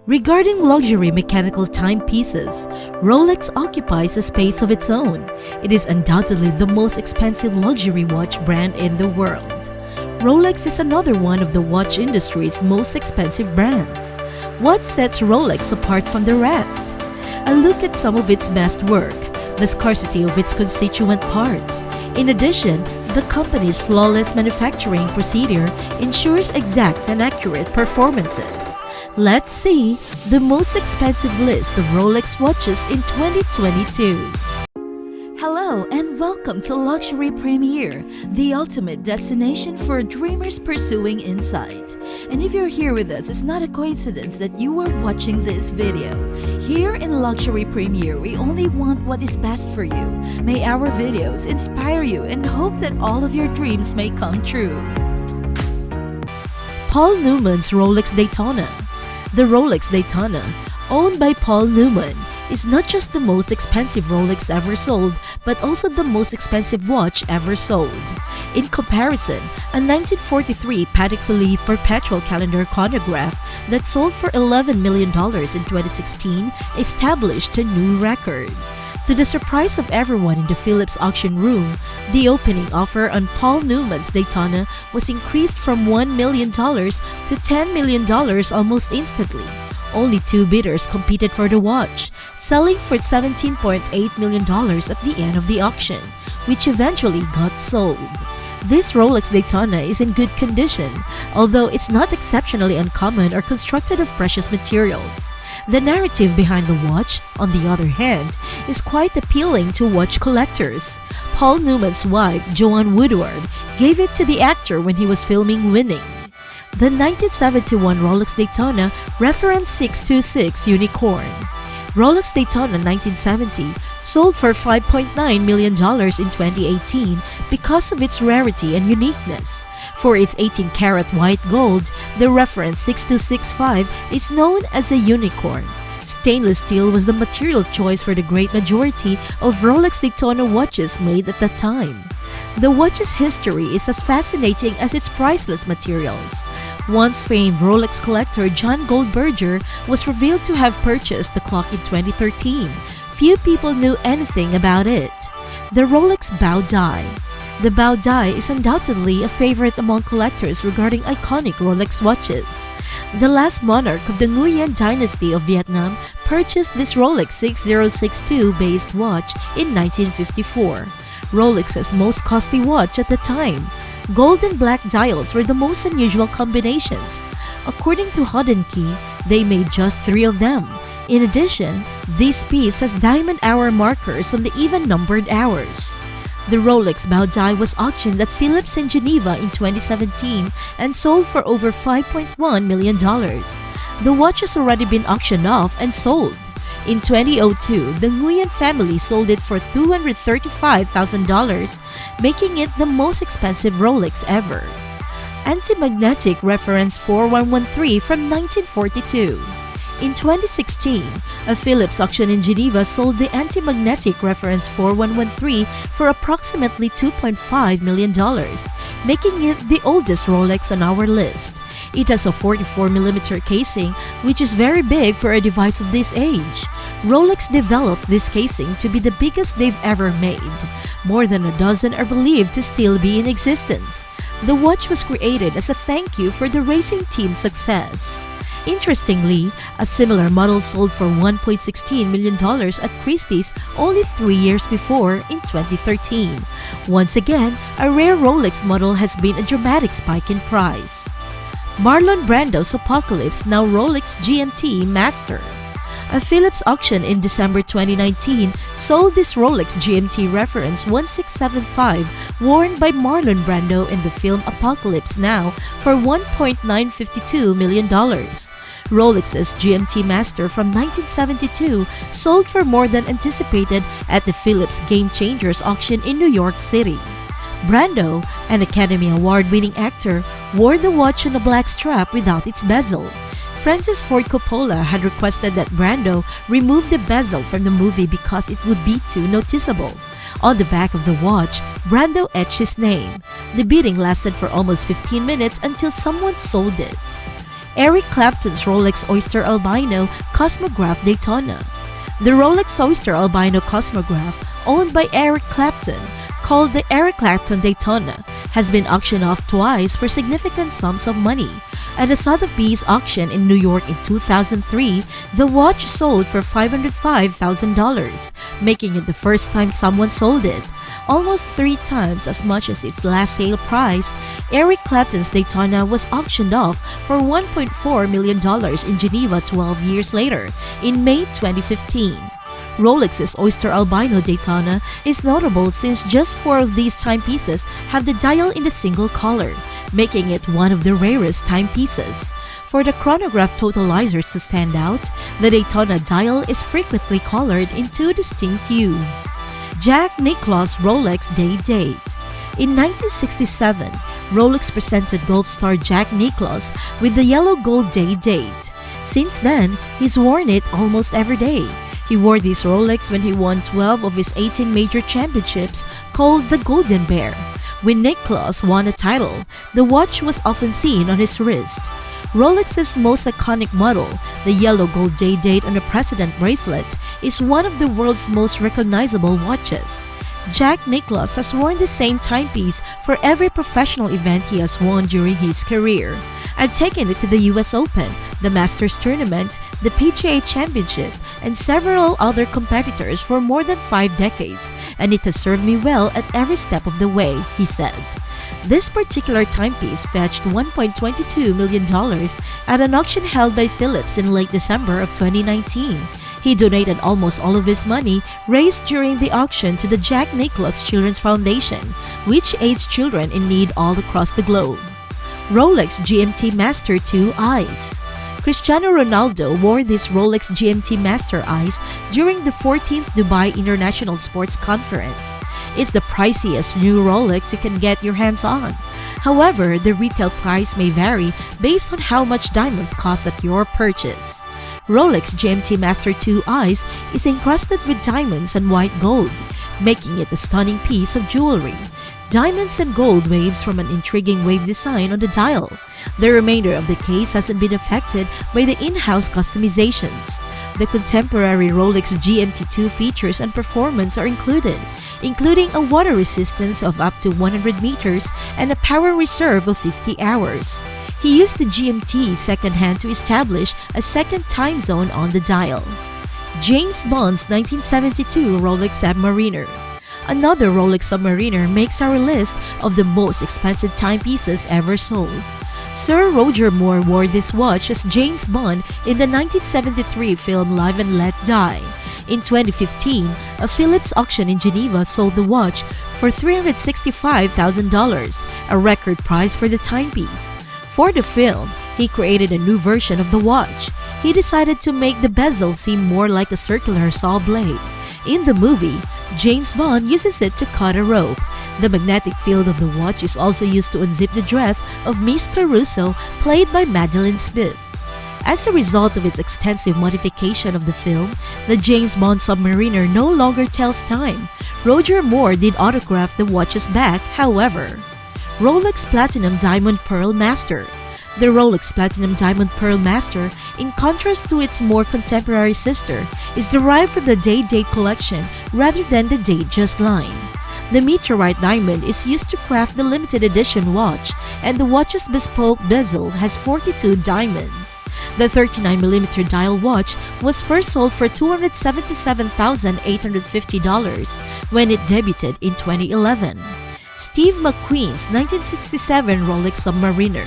Regarding luxury mechanical timepieces, Rolex occupies a space of its own. It is undoubtedly the most expensive luxury watch brand in the world. Rolex is another one of the watch industry's most expensive brands. What sets Rolex apart from the rest? A look at some of its best work, the scarcity of its constituent parts. In addition, the company's flawless manufacturing procedure ensures exact and accurate performances. Let's see the most expensive list of Rolex watches in 2022. Hello and welcome to Luxury Premier, the ultimate destination for dreamers pursuing insight. And if you're here with us, it's not a coincidence that you are watching this video. Here in Luxury Premier, we only want what is best for you. May our videos inspire you and hope that all of your dreams may come true. Paul Newman's Rolex Daytona. The Rolex Daytona, owned by Paul Newman, is not just the most expensive Rolex ever sold, but also the most expensive watch ever sold. In comparison, a 1943 Patek Philippe perpetual calendar chronograph that sold for $11 million in 2016 established a new record. To the surprise of everyone in the Philips auction room, the opening offer on Paul Newman's Daytona was increased from $1 million to $10 million almost instantly. Only two bidders competed for the watch, selling for $17.8 million at the end of the auction, which eventually got sold. This Rolex Daytona is in good condition, although it's not exceptionally uncommon or constructed of precious materials. The narrative behind the watch, on the other hand, is quite appealing to watch collectors. Paul Newman's wife, Joanne Woodward, gave it to the actor when he was filming Winning. The 1971 Rolex Daytona Reference 626 Unicorn. Rolex Daytona 1970 sold for $5.9 million in 2018 because of its rarity and uniqueness. For its 18-karat white gold, the Reference 6265 is known as a unicorn. Stainless steel was the material choice for the great majority of Rolex Daytona watches made at the time. The watch's history is as fascinating as its priceless materials. Once famed Rolex collector John Goldberger was revealed to have purchased the clock in 2013. Few people knew anything about it. The Rolex Bao Dai. The Bao Dai is undoubtedly a favorite among collectors regarding iconic Rolex watches. The last monarch of the Nguyen dynasty of Vietnam purchased this Rolex 6062-based watch in 1954. Rolex's most costly watch at the time. Gold and black dials were the most unusual combinations. According to Hoddenke, they made just 3 of them. In addition, this piece has diamond hour markers on the even-numbered hours. The Rolex Bao Dai was auctioned at Philips in Geneva in 2017 and sold for over $5.1 million. The watch has already been auctioned off and sold. In 2002, the Nguyen family sold it for $235,000, making it the most expensive Rolex ever. Antimagnetique Reference 4113 from 1942. In 2016, a Philips auction in Geneva sold the Antimagnetique Reference 4113 for approximately $2.5 million, making it the oldest Rolex on our list. It has a 44mm casing, which is very big for a device of this age. Rolex developed this casing to be the biggest they've ever made. More than a dozen are believed to still be in existence. The watch was created as a thank you for the racing team's success. Interestingly, a similar model sold for $1.16 million at Christie's only 3 years before in 2013. Once again, a rare Rolex model has been a dramatic spike in price. Marlon Brando's Apocalypse, now Rolex GMT-Master. A Philips auction in December 2019 sold this Rolex GMT Reference 1675 worn by Marlon Brando in the film Apocalypse Now for $1.952 million. Rolex's GMT-Master from 1972 sold for more than anticipated at the Philips Game Changers auction in New York City. Brando, an Academy Award-winning actor, wore the watch on a black strap without its bezel. Francis Ford Coppola had requested that Brando remove the bezel from the movie because it would be too noticeable. On the back of the watch, Brando etched his name. The bidding lasted for almost 15 minutes until someone sold it. Eric Clapton's Rolex Oyster Albino Cosmograph Daytona. The Rolex Oyster Albino Cosmograph, owned by Eric Clapton, called the Eric Clapton Daytona, has been auctioned off twice for significant sums of money. At a Sotheby's auction in New York in 2003, the watch sold for $505,000, making it the first time someone sold it. Almost 3 times as much as its last sale price, Eric Clapton's Daytona was auctioned off for $1.4 million in Geneva 12 years later, in May 2015. Rolex's Oyster Albino Daytona is notable since just 4 of these timepieces have the dial in the single color, making it one of the rarest timepieces. For the chronograph totalizers to stand out, the Daytona dial is frequently colored in 2 distinct hues. Jack Nicklaus Rolex Day Date. In 1967, Rolex presented golf star Jack Nicklaus with the yellow gold day date. Since then, he's worn it almost every day. He wore this Rolex when he won 12 of his 18 major championships, called the Golden Bear. When Nicklaus won a title, the watch was often seen on his wrist. Rolex's most iconic model, the yellow gold day date on a President bracelet, is one of the world's most recognizable watches. Jack Nicklaus has worn the same timepiece for every professional event he has won during his career. I've taken it to the US Open, the Masters Tournament, the PGA Championship, and several other competitors for more than 5 decades, and it has served me well at every step of the way, he said. This particular timepiece fetched $1.22 million at an auction held by Phillips in late December of 2019. He donated almost all of his money raised during the auction to the Jack Nicklaus Children's Foundation, which aids children in need all across the globe. Rolex GMT-Master 2 Ice. Cristiano Ronaldo wore this Rolex GMT-Master Ice during the 14th Dubai International Sports Conference. It's the priciest new Rolex you can get your hands on. However, the retail price may vary based on how much diamonds cost at your purchase. Rolex GMT-Master 2 Ice is encrusted with diamonds and white gold, making it a stunning piece of jewelry. Diamonds and gold waves from an intriguing wave design on the dial. The remainder of the case hasn't been affected by the in-house customizations. The contemporary Rolex GMT2 features and performance are included, including a water resistance of up to 100 meters and a power reserve of 50 hours. He used the GMT second hand to establish a second time zone on the dial. James Bond's 1972 Rolex Submariner. Another Rolex Submariner makes our list of the most expensive timepieces ever sold. Sir Roger Moore wore this watch as James Bond in the 1973 film Live and Let Die. In 2015, a Phillips auction in Geneva sold the watch for $365,000, a record price for the timepiece. For the film, he created a new version of the watch. He decided to make the bezel seem more like a circular saw blade. In the movie, James Bond uses it to cut a rope. The magnetic field of the watch is also used to unzip the dress of Miss Caruso, played by Madeline Smith. As a result of its extensive modification of the film, the James Bond Submariner no longer tells time. Roger Moore did autograph the watch's back, however. Rolex Platinum Diamond Pearlmaster. The Rolex Platinum Diamond Pearlmaster, in contrast to its more contemporary sister, is derived from the Day-Date collection rather than the Datejust line. The meteorite diamond is used to craft the limited edition watch, and the watch's bespoke bezel has 42 diamonds. The 39mm dial watch was first sold for $277,850 when it debuted in 2011. Steve McQueen's 1967 Rolex Submariner.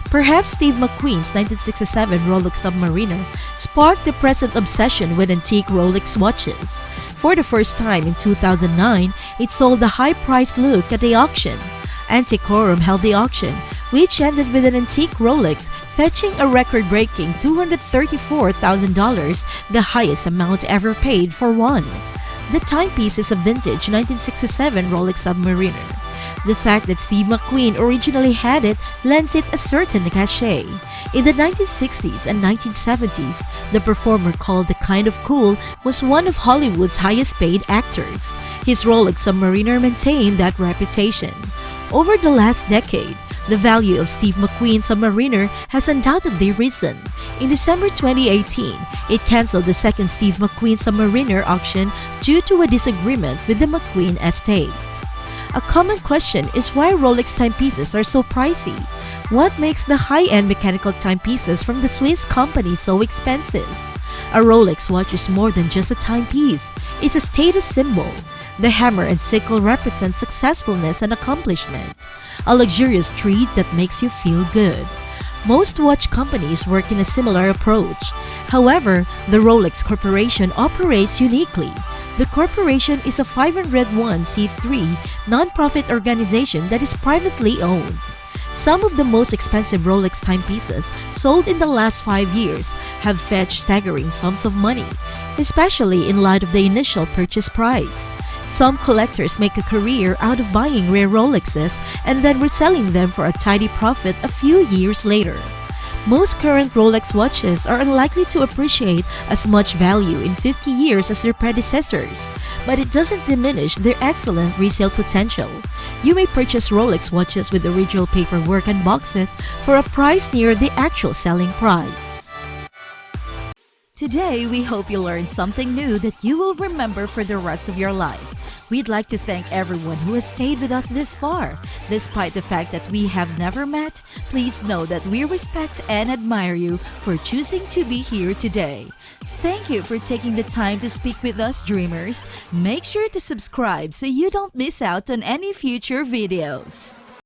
Perhaps Steve McQueen's 1967 Rolex Submariner sparked the present obsession with antique Rolex watches. For the first time in 2009, it sold a high-priced look at the auction. Antiquorum held the auction, which ended with an antique Rolex fetching a record-breaking $234,000, the highest amount ever paid for one. The timepiece is a vintage 1967 Rolex Submariner. The fact that Steve McQueen originally had it lends it a certain cachet. In the 1960s and 1970s, the performer called the Kind of Cool was one of Hollywood's highest-paid actors. His Rolex Submariner maintained that reputation. Over the last decade, The value of Steve McQueen Submariner has undoubtedly risen. In December 2018, it canceled the second Steve McQueen Submariner auction due to a disagreement with the McQueen estate. A common question is why Rolex timepieces are so pricey. What makes the high-end mechanical timepieces from the Swiss company so expensive? A Rolex watch is more than just a timepiece. It's a status symbol. The hammer and sickle represent successfulness and accomplishment, a luxurious treat that makes you feel good. Most watch companies work in a similar approach. However, the Rolex Corporation operates uniquely. The corporation is a 501c3 non-profit organization that is privately owned. Some of the most expensive Rolex timepieces sold in the last 5 years have fetched staggering sums of money, especially in light of the initial purchase price. Some collectors make a career out of buying rare Rolexes and then reselling them for a tidy profit a few years later. Most current Rolex watches are unlikely to appreciate as much value in 50 years as their predecessors, but it doesn't diminish their excellent resale potential. You may purchase Rolex watches with original paperwork and boxes for a price near the actual selling price. Today, we hope you learned something new that you will remember for the rest of your life. We'd like to thank everyone who has stayed with us this far. Despite the fact that we have never met, please know that we respect and admire you for choosing to be here today. Thank you for taking the time to speak with us, dreamers. Make sure to subscribe so you don't miss out on any future videos.